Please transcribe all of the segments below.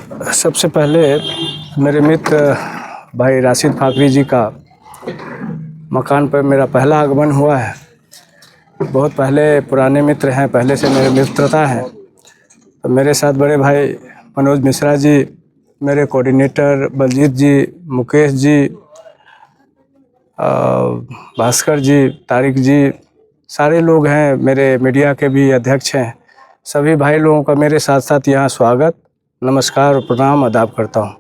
सबसे पहले मेरे मित्र भाई राशिद फाकरी जी का मकान पर मेरा पहला आगमन हुआ है। बहुत पहले पुराने मित्र हैं, पहले से मेरी मित्रता है। तो मेरे साथ बड़े भाई मनोज मिश्रा जी, मेरे कोऑर्डिनेटर बलजीत जी, मुकेश जी, भास्कर जी, तारिक जी, सारे लोग हैं। मेरे मीडिया के भी अध्यक्ष हैं। सभी भाई लोगों का मेरे साथ साथ यहाँ स्वागत, नमस्कार और प्रणाम आदाब करता हूँ।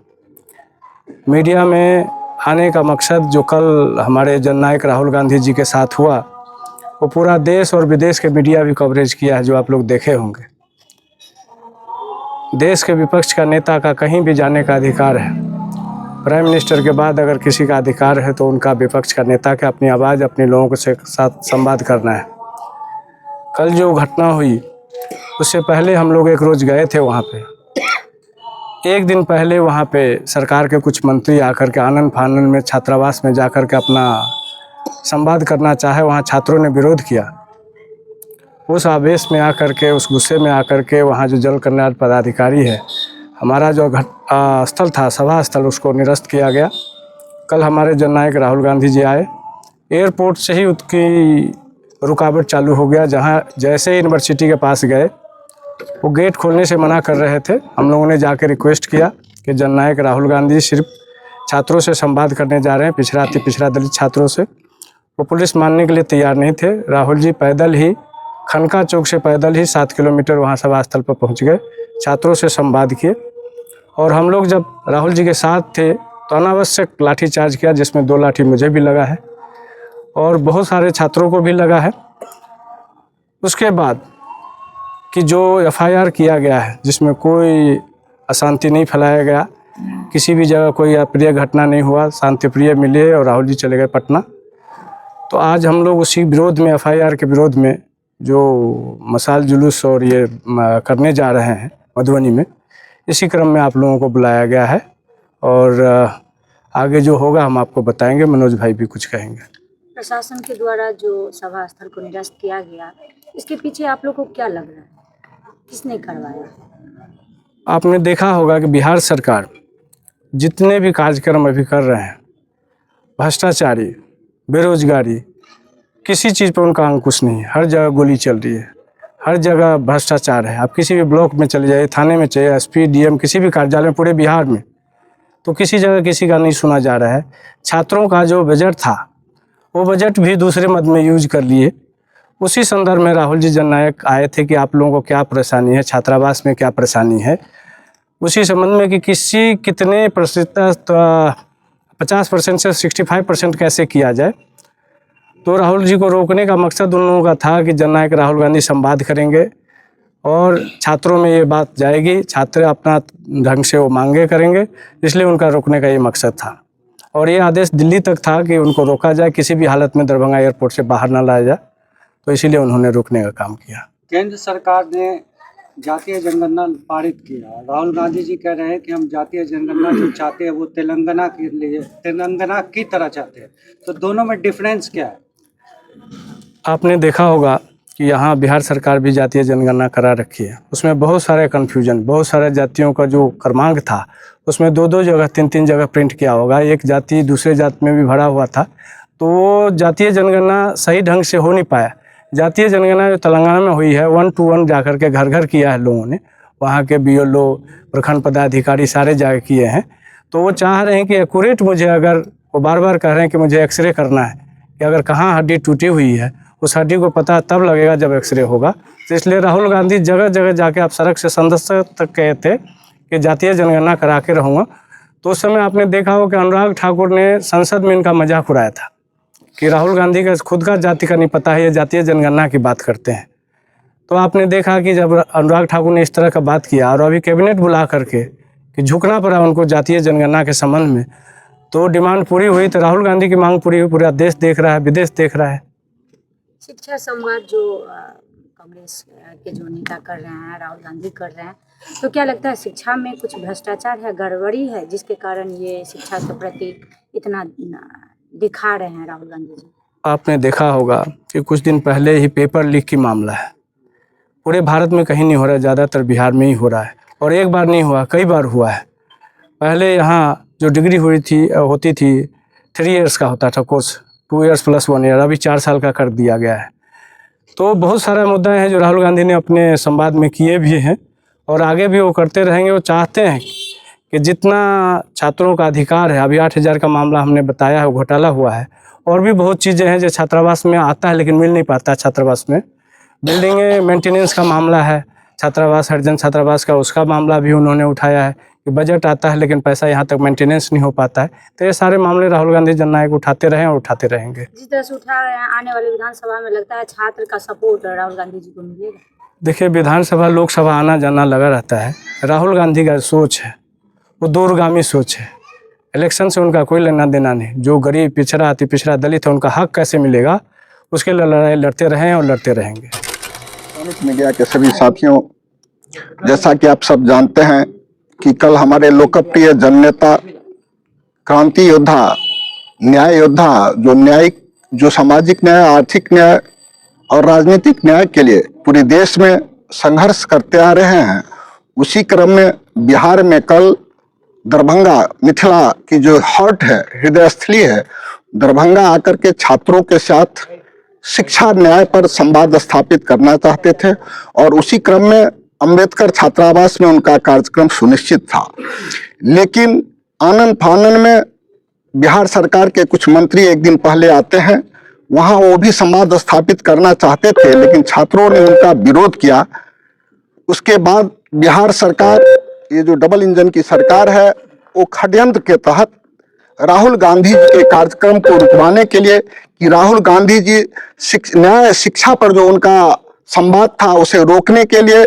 मीडिया में आने का मकसद जो कल हमारे जननायक राहुल गांधी जी के साथ हुआ, वो पूरा देश और विदेश के मीडिया भी कवरेज किया है, जो आप लोग देखे होंगे। देश के विपक्ष का नेता का कहीं भी जाने का अधिकार है। प्राइम मिनिस्टर के बाद अगर किसी का अधिकार है तो उनका विपक्ष का नेता के अपनी आवाज़ अपने लोगों के साथ संवाद करना है। कल जो घटना हुई उससे पहले हम लोग एक रोज़ गए थे वहाँ पे। एक दिन पहले वहाँ पे सरकार के कुछ मंत्री आकर के आनन फानन में छात्रावास में जाकर के अपना संवाद करना चाहे, वहाँ छात्रों ने विरोध किया। उस आवेश में आकर के, उस गुस्से में आकर के वहाँ जो जल कल्याण पदाधिकारी है, हमारा जो स्थल था, सभा स्थल, उसको निरस्त किया गया। कल हमारे जननायक राहुल गांधी जी आए, एयरपोर्ट से ही उसकी रुकावट चालू हो गया। जहाँ जैसे यूनिवर्सिटी के पास गए, वो गेट खोलने से मना कर रहे थे। हम लोगों ने जाकर रिक्वेस्ट किया कि जननायक राहुल गांधी सिर्फ छात्रों से संवाद करने जा रहे हैं, पिछड़ा दलित छात्रों से। वो पुलिस मानने के लिए तैयार नहीं थे। राहुल जी पैदल ही खनका चौक से पैदल ही 7 किलोमीटर वहाँ सभा स्थल पर पहुँच गए, छात्रों से संवाद किए। और हम लोग जब राहुल जी के साथ थे तो अनावश्यक लाठी चार्ज किया, जिसमें 2 लाठी मुझे भी लगा है और बहुत सारे छात्रों को भी लगा है। उसके बाद कि जो एफआईआर किया गया है, जिसमें कोई अशांति नहीं फैलाया गया, किसी भी जगह कोई अप्रिय घटना नहीं हुआ, शांतिप्रिय मिले और राहुल जी चले गए पटना। तो आज हम लोग उसी विरोध में, एफआईआर के विरोध में जो मशाल जुलूस और ये करने जा रहे हैं मधुबनी में, इसी क्रम में आप लोगों को बुलाया गया है। और आगे जो होगा हम आपको बताएंगे। मनोज भाई भी कुछ कहेंगे। प्रशासन के द्वारा जो सभा स्थल को निरस्त किया गया, इसके पीछे आप लोग को क्या लग रहा है, किसने करवाया? आपने देखा होगा कि बिहार सरकार जितने भी कार्यक्रम अभी कर रहे हैं, भ्रष्टाचारी, बेरोजगारी, किसी चीज़ पर उनका अंकुश नहीं है। हर जगह गोली चल रही है, हर जगह भ्रष्टाचार है। आप किसी भी ब्लॉक में चले जाइए, थाने में चाहिए, एसपी, डीएम, किसी भी कार्यालय में पूरे बिहार में, तो किसी जगह किसी का नहीं सुना जा रहा है। छात्रों का जो बजट था, वो बजट भी दूसरे मद में यूज कर लिए। उसी संदर्भ में राहुल जी जननायक आए थे कि आप लोगों को क्या परेशानी है, छात्रावास में क्या परेशानी है, उसी संबंध में कि कितने प्रतिशत 50% से 65% कैसे किया जाए। तो राहुल जी को रोकने का मकसद उन लोगों का था कि जननायक राहुल गांधी संवाद करेंगे और छात्रों में ये बात जाएगी, छात्र अपना ढंग से वो मांगे करेंगे, इसलिए उनका रोकने का ये मकसद था। और ये आदेश दिल्ली तक था कि उनको रोका जाए, किसी भी हालत में दरभंगा एयरपोर्ट से बाहर ना लाया जाए। तो इसीलिए उन्होंने रोकने का काम किया। केंद्र सरकार ने जातीय जनगणना पारित किया। राहुल गांधी जी कह रहे हैं कि हम जातीय जनगणना जो चाहते हैं वो तेलंगाना की तरह चाहते हैं। तो दोनों में डिफरेंस क्या है? आपने देखा होगा कि यहाँ बिहार सरकार भी जातीय जनगणना करा रखी है। उसमें बहुत सारे कन्फ्यूजन, बहुत सारे जातियों का जो क्रमांक था, उसमें 2-2 जगह, 3-3 जगह प्रिंट किया होगा। एक जाति दूसरे जाति में भी भरा हुआ था, तो वो जातीय जनगणना सही ढंग से हो नहीं पाया। जातीय जनगणना जो तेलंगाना में हुई है, 1 to 1 जाकर के घर घर किया है लोगों ने। वहाँ के बीएलओ, प्रखंड पदाधिकारी सारे जाके किए हैं। तो वो चाह रहे हैं कि एक्यूरेट, मुझे अगर वो बार बार कह रहे हैं कि मुझे एक्सरे करना है कि अगर कहाँ हड्डी टूटी हुई है, उस हड्डी को पता तब लगेगा जब एक्सरे होगा। तो इसलिए राहुल गांधी जगह जगह जाके, आप सड़क से संसद तक कहे थे कि जातीय जनगणना करा के रहूँगा। तो उस समय आपने देखा हो कि अनुराग ठाकुर ने संसद में इनका मजाक उड़ाया था कि राहुल गांधी का खुद का जाति का नहीं पता है, ये जातीय जनगणना की बात करते हैं। तो आपने देखा कि जब अनुराग ठाकुर ने इस तरह का बात किया और अभी कैबिनेट बुला करके कि झुकना पड़ा उनको जातीय जनगणना के संबंध में, तो डिमांड पूरी हुई। तो राहुल गांधी की मांग पूरी हुई, पूरा देश देख रहा है, विदेश देख रहा है। शिक्षा संवाद जो कांग्रेस के जो नेता कर रहे हैं, राहुल गांधी कर रहे हैं, तो क्या लगता है शिक्षा में कुछ भ्रष्टाचार है, गड़बड़ी है, जिसके कारण ये शिक्षा के प्रति इतना दिखा रहे हैं राहुल गांधी जी? आपने देखा होगा कि कुछ दिन पहले ही पेपर लीक की मामला है। पूरे भारत में कहीं नहीं हो रहा है, ज़्यादातर बिहार में ही हो रहा है। और एक बार नहीं हुआ, कई बार हुआ है। पहले यहाँ जो डिग्री होती थी 3 इयर्स का होता था कोर्स, 2 इयर्स प्लस 1 ईयर, अभी 4 साल का कर दिया गया है। तो बहुत सारे मुद्दे हैं जो राहुल गांधी ने अपने संवाद में किए भी हैं और आगे भी वो करते रहेंगे। वो चाहते हैं कि जितना छात्रों का अधिकार है, अभी 8,000 का मामला हमने बताया है, घोटाला हुआ है, और भी बहुत चीज़ें हैं जो छात्रावास में आता है लेकिन मिल नहीं पाता। छात्रावास में बिल्डिंग मेंटेनेंस का मामला है, छात्रावास हरिजन छात्रावास का, उसका मामला भी उन्होंने उठाया है कि बजट आता है लेकिन पैसा यहाँ तक मेंटेनेंस नहीं हो पाता है। तो ये सारे मामले राहुल गांधी जननायक उठाते रहे और उठाते रहेंगे। जिस तरह से उठा रहे हैं, आने वाले विधानसभा में लगता है छात्र का सपोर्ट राहुल गांधी जी को मिलेगा? देखिए, विधानसभा लोकसभा आना जाना लगा रहता है। राहुल गांधी का सोच है वो दूरगामी सोच है। इलेक्शन से उनका कोई लेना देना नहीं। जो गरीब, पिछड़ा, अति पिछड़ा, दलित है, उनका हक कैसे मिलेगा, उसके लिए लड़ाई लड़ते रहे और लड़ते रहेंगे। मीडिया के सभी साथियों, जैसा कि आप सब जानते हैं कि कल हमारे लोकप्रिय जननेता, क्रांति योद्धा, न्याय योद्धा, जो सामाजिक न्याय, आर्थिक न्याय और राजनीतिक न्याय के लिए पूरे देश में संघर्ष करते आ रहे हैं, उसी क्रम में बिहार में कल दरभंगा, मिथिला की जो हार्ट है, हृदय स्थली है, दरभंगा आकर के छात्रों के साथ शिक्षा न्याय पर संवाद स्थापित करना चाहते थे और उसी क्रम में अंबेडकर छात्रावास में उनका कार्यक्रम सुनिश्चित था। लेकिन आनन फानन में बिहार सरकार के कुछ मंत्री एक दिन पहले आते हैं, वहां वो भी संवाद स्थापित करना चाहते थे लेकिन छात्रों ने उनका विरोध किया। उसके बाद बिहार सरकार, ये जो डबल इंजन की सरकार है, वो षड्यंत्र के तहत राहुल गांधी जी के कार्यक्रम को रुकवाने के लिए कि राहुल गांधी जी न्याय शिक्षा पर जो उनका संवाद था उसे रोकने के लिए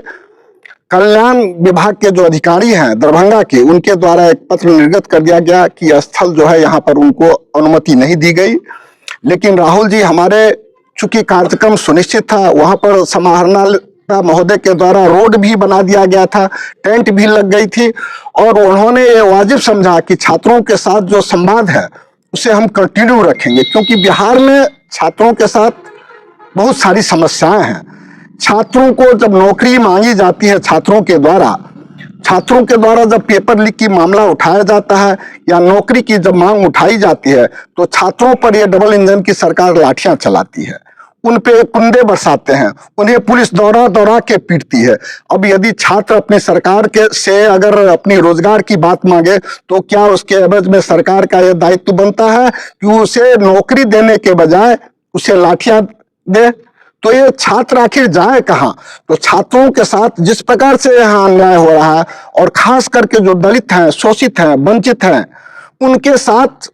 कल्याण विभाग के जो अधिकारी हैं दरभंगा के, उनके द्वारा एक पत्र निर्गत कर दिया गया कि स्थल जो है यहाँ पर उनको अनुमति नहीं दी गई। लेकिन राहुल जी हमारे, चूंकि कार्यक्रम सुनिश्चित था, वहां पर समाहरणालय महोदय के द्वारा रोड भी बना दिया गया था, टेंट भी लग गई थी और उन्होंने ये वाजिब समझा कि छात्रों के साथ जो संवाद है उसे हम कंटिन्यू रखेंगे, क्योंकि बिहार में छात्रों के साथ बहुत सारी समस्याएं हैं। छात्रों को जब नौकरी मांगी जाती है, छात्रों के द्वारा जब पेपर लीक की मामला उठाया जाता है या नौकरी की जब मांग उठाई जाती है तो छात्रों पर यह डबल इंजन की सरकार लाठियां चलाती है, उन पे कुंडे बरसाते हैं, उन्हें पुलिस दौड़ा दौड़ा के पीटती है। अब यदि छात्र अपनी सरकार के से अगर अपनी रोजगार की बात मांगे तो क्या उसके एवज में सरकार का यह दायित्व बनता है कि उसे नौकरी देने के बजाय उसे लाठियां दे? तो ये छात्र आखिर जाए कहाँ? तो छात्रों के साथ जिस प्रकार से यहाँ अन्याय हो रहा है और खास करके जो दलित हैं, शोषित हैं, वंचित हैं, उनके साथ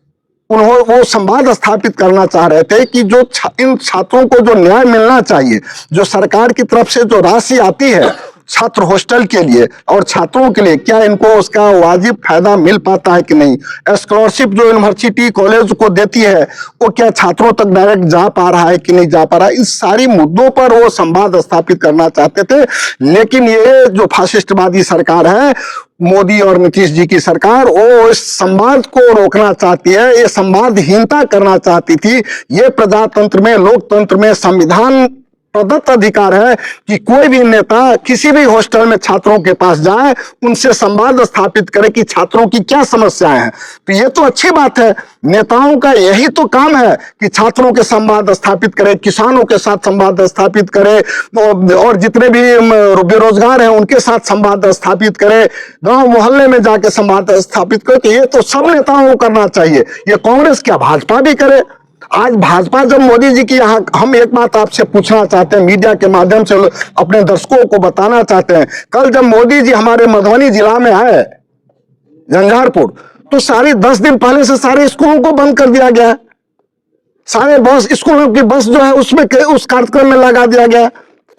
वो संवाद स्थापित करना चाह रहे थे कि जो इन छात्रों को जो न्याय मिलना चाहिए, जो सरकार की तरफ से जो राशि आती है छात्र हॉस्टल के लिए और छात्रों के लिए, क्या इनको उसका वाजिब फायदा मिल पाता है कि नहीं? स्कॉलरशिप जो यूनिवर्सिटी कॉलेज को देती है वो क्या छात्रों तक डायरेक्ट जा पा रहा है कि नहीं जा पा रहा है? इस सारी मुद्दों पर वो संवाद स्थापित करना चाहते थे। लेकिन ये जो फासिस्टवादी सरकार है, मोदी और नीतीश जी की सरकार, वो इस संवाद को रोकना चाहती है, ये संवादहीनता करना चाहती थी। ये प्रजातंत्र में, लोकतंत्र में संविधान प्रदत्त अधिकार है कि कोई भी नेता किसी भी हॉस्टल में छात्रों के पास जाए, उनसे संवाद स्थापित करे कि छात्रों की क्या समस्याएं हैं। तो ये तो अच्छी बात है, नेताओं का यही तो काम है कि छात्रों के संवाद स्थापित करे, किसानों के साथ संवाद स्थापित करे और जितने भी बेरोजगार हैं उनके साथ संवाद स्थापित करे, गांव मोहल्ले में जाके संवाद स्थापित करे। तो ये तो सब नेताओं को करना चाहिए, ये कांग्रेस क्या भाजपा भी करे। आज भाजपा जब मोदी जी की यहाँ, हम एक बात आपसे पूछना चाहते हैं, मीडिया के माध्यम से अपने दर्शकों को बताना चाहते हैं, कल जब मोदी जी हमारे मधुबनी जिला में आए, झंझारपुर, तो सारे 10 दिन पहले से सारे स्कूलों को बंद कर दिया गया, सारे बस, स्कूलों की बस जो है उसमें उस कार्यक्रम में लगा दिया गया।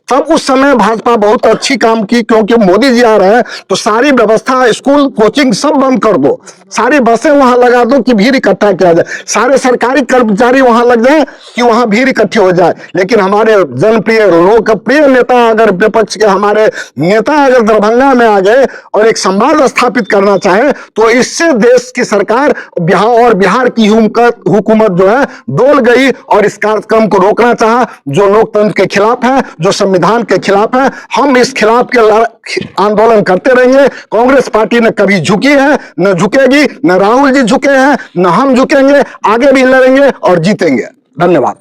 तब उस समय भाजपा बहुत अच्छी काम की, क्योंकि मोदी जी आ रहे हैं तो सारी व्यवस्था, स्कूल, कोचिंग सब बंद कर दो, सारी बसें वहां लगा दो कि भीड़ इकट्ठा किया जाए, सारे सरकारी कर्मचारी वहां लग जाए कि वहां भीड़ इकट्ठी हो जाए। लेकिन हमारे जनप्रिय, लोकप्रिय नेता, अगर विपक्ष के हमारे नेता अगर दरभंगा में आ गए और एक संवाद स्थापित करना चाहे तो इससे देश की सरकार बिहार की हुकूमत जो है डोल गई और इस कार्यक्रम को रोकना चाहा, जो लोकतंत्र के खिलाफ है, जो संविधान के खिलाफ है। हम इस खिलाफ के आंदोलन करते रहेंगे। कांग्रेस पार्टी न कभी झुकी है, न झुकेगी, न राहुल जी झुके हैं, न हम झुकेंगे। आगे भी लड़ेंगे और जीतेंगे। धन्यवाद।